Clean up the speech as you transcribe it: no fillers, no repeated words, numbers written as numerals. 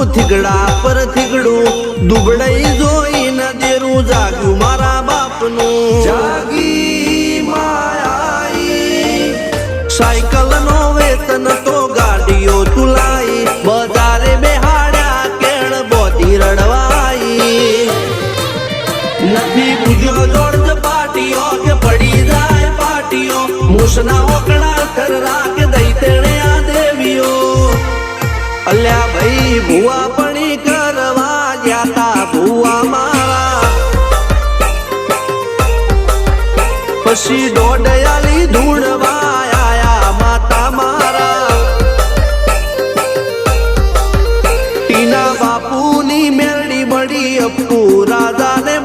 થીગડા પર થીગડું દુબળાઈ જોઈને દેરું જાગ્યું મારા બાપનું જાગી માયાઈ સાયકલ નો વેતન તો ગાડીઓ તુલાઈ બજારે બેહાડ્યા કેણ બોતી રડવાઈ નથી પૂજ્યો જોડજ પાટીઓ કે પડી જાય પાટીઓ મૂસના ઓકડા કર રાખ દઈ તેણે આ દેવીઓ અલ્યા ભાઈ ભુવા પણી કરવા જાતા ભુવા મારા પછી દોડયાલી ધૂણવા આયા માતા મારા ટીના બાપુની મેરડી બળી અપ્પુ રાજાને